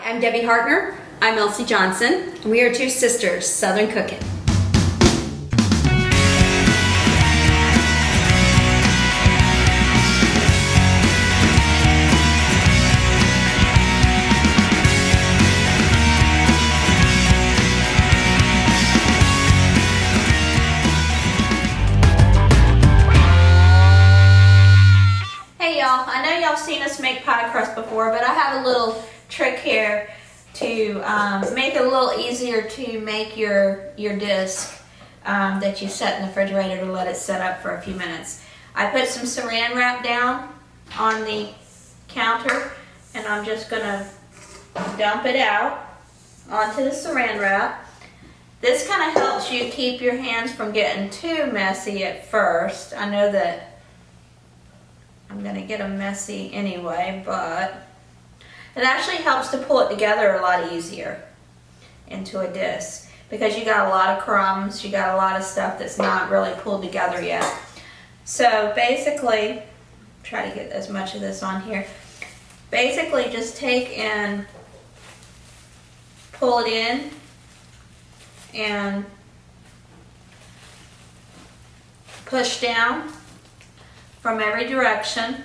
I'm Debbie Hartner. I'm Elsie Johnson. And we are two sisters, Southern Cooking. Hey y'all, I know y'all seen us make pie crust before, but I have a little trick here to make it a little easier to make your disc that you set in the refrigerator to let it set up for a few minutes. I put some saran wrap down on the counter and I'm just gonna dump it out onto the saran wrap. This kind of helps you keep your hands from getting too messy at first. I know that I'm gonna get them messy anyway, but it actually helps to pull it together a lot easier into a disc because you got a lot of crumbs, you got a lot of stuff that's not really pulled together yet. So basically, try to get as much of this on here. Basically just take and pull it in and push down from every direction.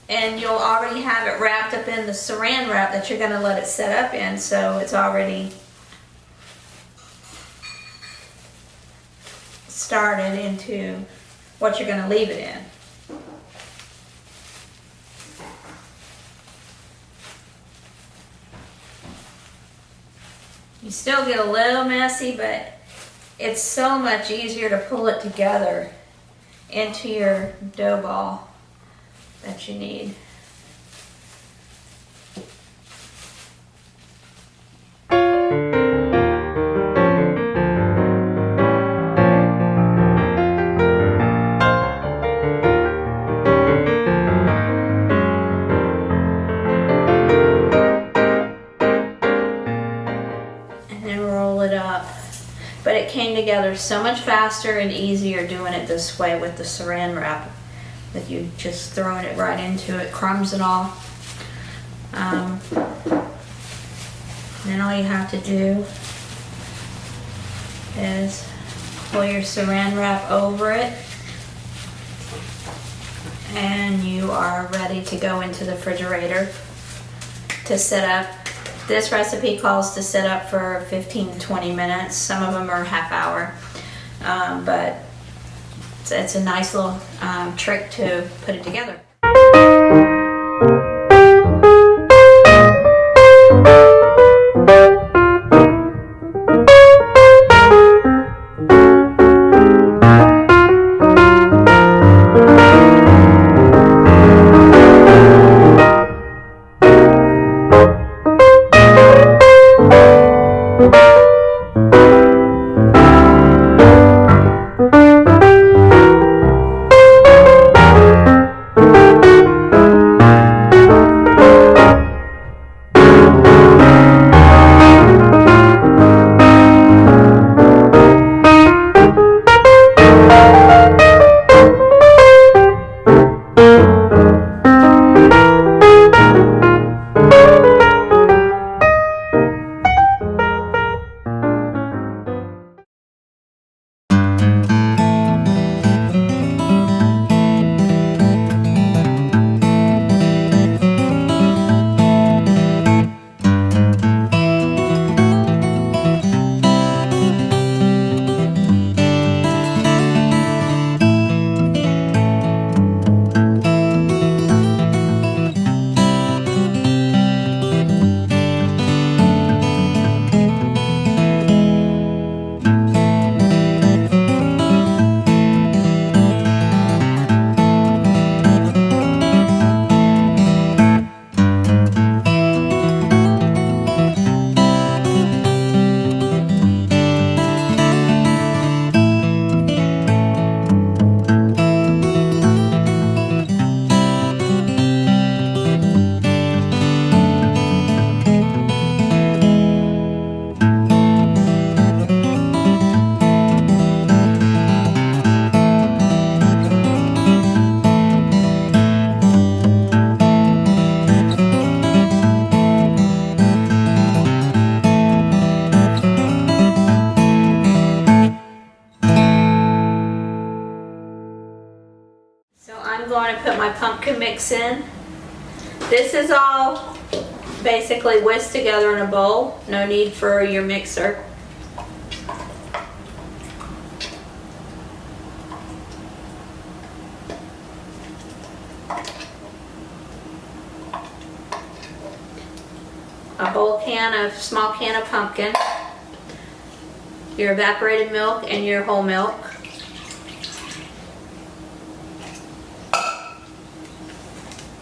And you'll already have it wrapped up in the saran wrap that you're going to let it set up in, so it's already started into what you're going to leave it in. You still get a little messy, but it's so much easier to pull it together into your dough ball that you need. And then roll it up. But it came together so much faster and easier doing it this way with the saran wrap. That you just throwing it right into it, crumbs and all. And then all you have to do is pull your saran wrap over it and you are ready to go into the refrigerator to set up. This recipe calls to set up for 15 to 20 minutes. Some of them are half hour, but it's a nice little trick to put it together. pumpkin mix in. This is all basically whisked together in a bowl. No need for your mixer. A whole small can of pumpkin, your evaporated milk and your whole milk,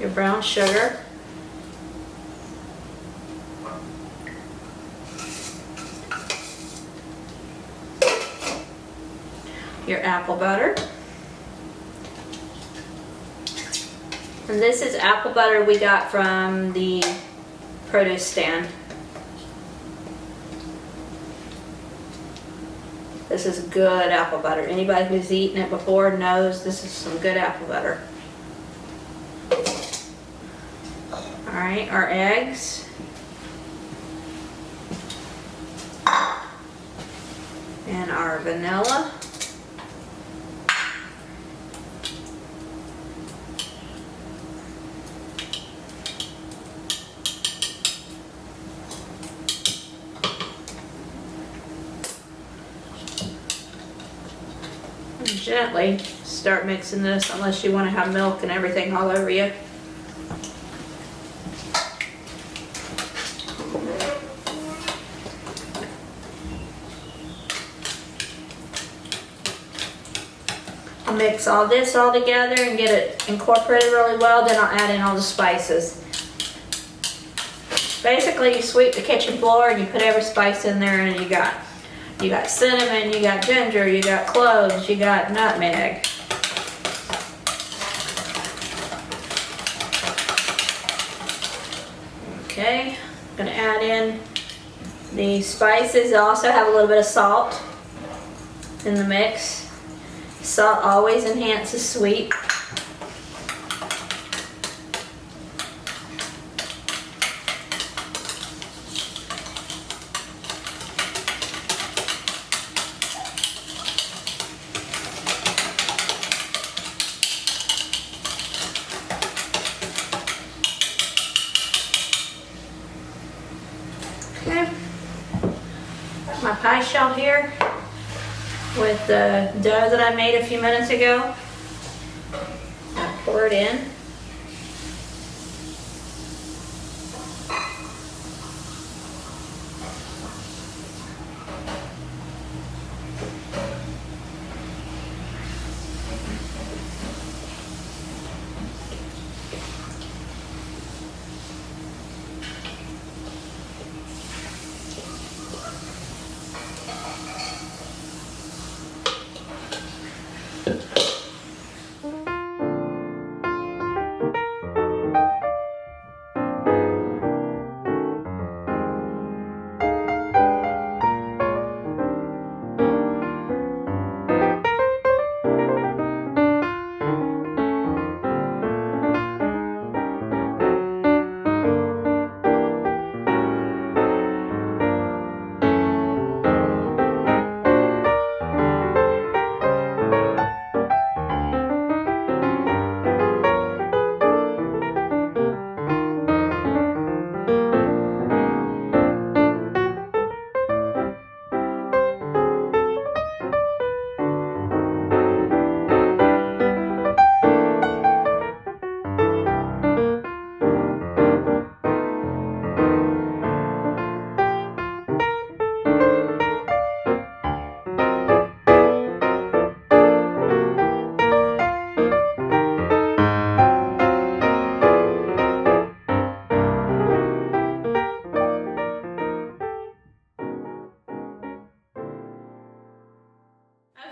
your brown sugar, your apple butter, and this is apple butter we got from the produce stand. This is good apple butter. Anybody who's eaten it before knows this is some good apple butter. Alright, our eggs. And our vanilla. Gently start mixing this unless you want to have milk and everything all over you. I'll mix all this all together and get it incorporated really well, then I'll add in all the spices. Basically you sweep the kitchen floor and you put every spice in there, and you got cinnamon, you got ginger, you got cloves, you got nutmeg. Okay, I'm gonna add in the spices. I also have a little bit of salt in the mix. Salt always enhances sweet. Okay, my pie shell here with the dough that I made a few minutes ago. I pour it in.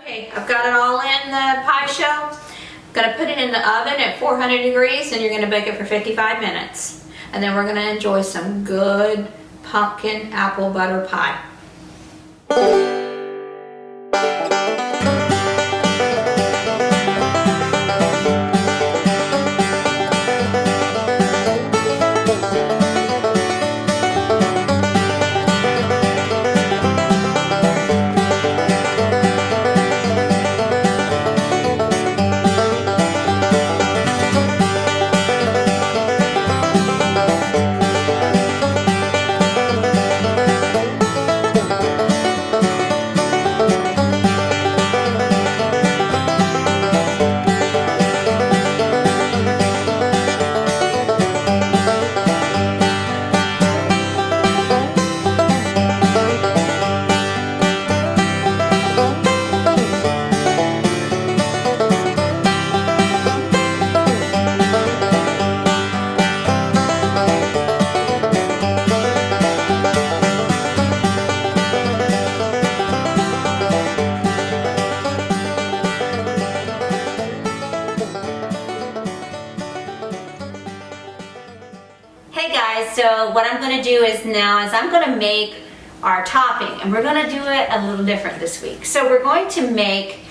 Okay, I've got it all in the pie shell. I'm gonna put it in the oven at 400 degrees and you're gonna bake it for 55 minutes. And then we're gonna enjoy some good pumpkin apple butter pie. Hey guys, so what I'm going to do is I'm going to make our topping, and we're going to do it a little different this week. So we're going to make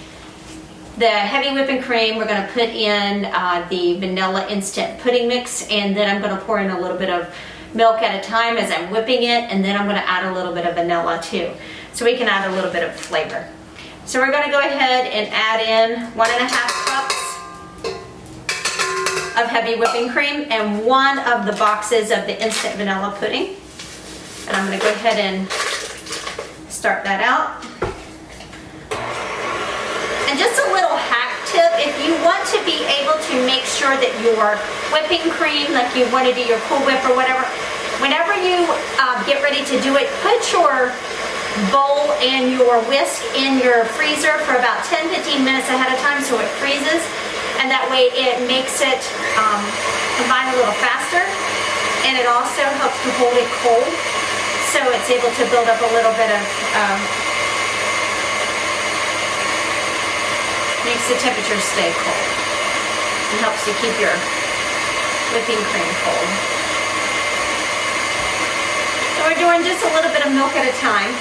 the heavy whipping cream. We're going to put in the vanilla instant pudding mix, and then I'm going to pour in a little bit of milk at a time as I'm whipping it, and then I'm going to add a little bit of vanilla too, so we can add a little bit of flavor. So we're going to go ahead and add in 1.5 cups of heavy whipping cream and 1 of the boxes of the instant vanilla pudding. And I'm going to go ahead and start that out. And just a little hack tip, if you want to be able to make sure that your whipping cream, like you want to do your Cool Whip or whatever, whenever you get ready to do it, put your bowl and your whisk in your freezer for about 10-15 minutes ahead of time so it freezes. And that way it makes it combine a little faster, and it also helps to hold it cold, so it's able to build up a little bit of, makes the temperature stay cold, and helps to keep your whipping cream cold. So we're doing just a little bit of milk at a time.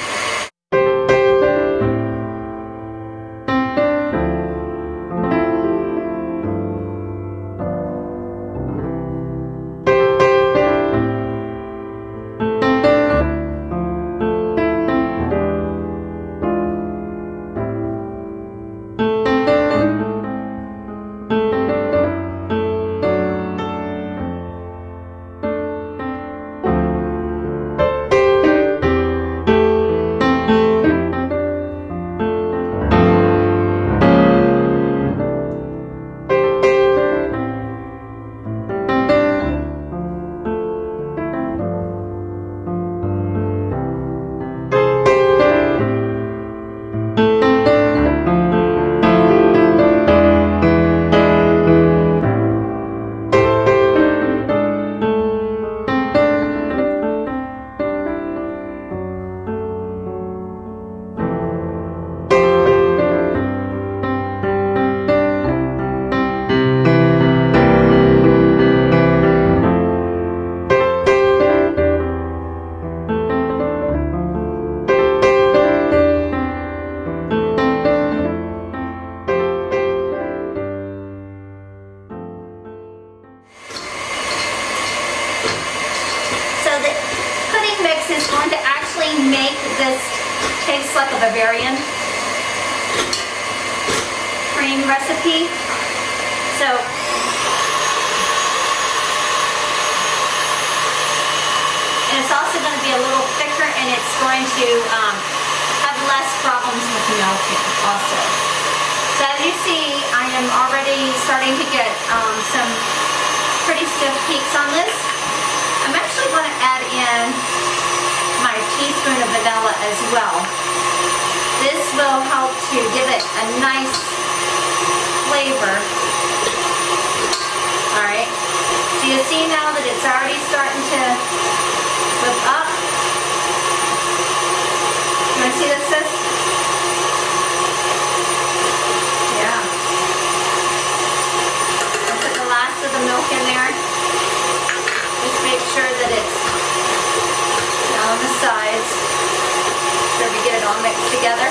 Is going to actually make this taste like a Bavarian cream recipe. So and it's also going to be a little thicker, and it's going to have less problems with melting also. So as you see, I am already starting to get some pretty stiff peaks on this. I'm actually going to add in my teaspoon of vanilla as well. This will help to give it a nice flavor. Alright, so you see now that it's already starting to whip up. You want to see this, sis? Yeah. I'll put the last of the milk in there. Just make sure that it's on the sides, so we get it all mixed together.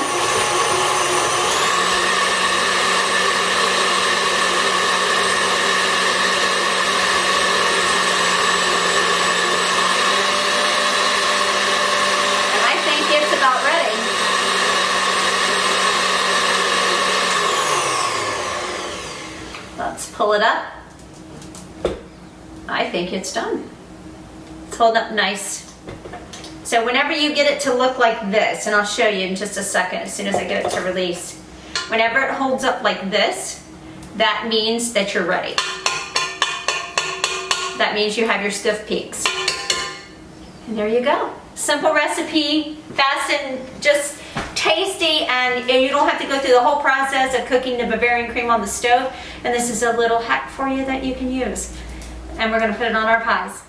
And I think it's about ready. Let's pull it up. I think it's done. It's holding up nice. So whenever you get it to look like this, and I'll show you in just a second as soon as I get it to release. Whenever it holds up like this, that means that you're ready. That means you have your stiff peaks. And there you go. Simple recipe, fast and just tasty, and you don't have to go through the whole process of cooking the Bavarian cream on the stove. And this is a little hack for you that you can use. And we're going to put it on our pies.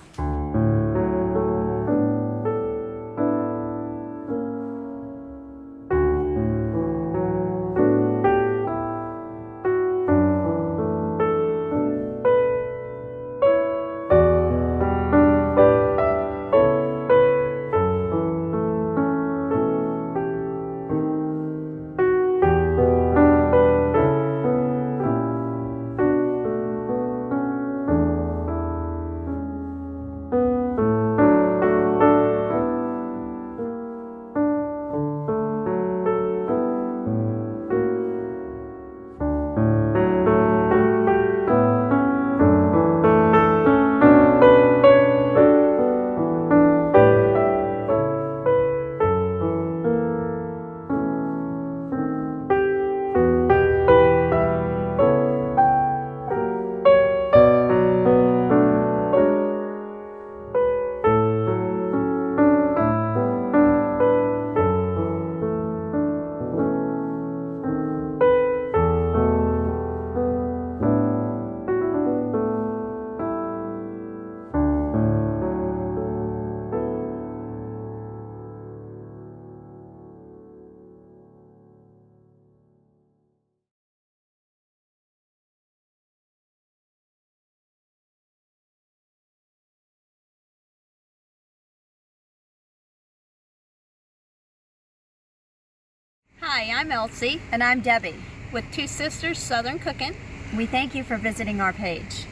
Hi, I'm Elsie And I'm Debbie. with Two Sisters Southern Cooking. We thank you for visiting our page.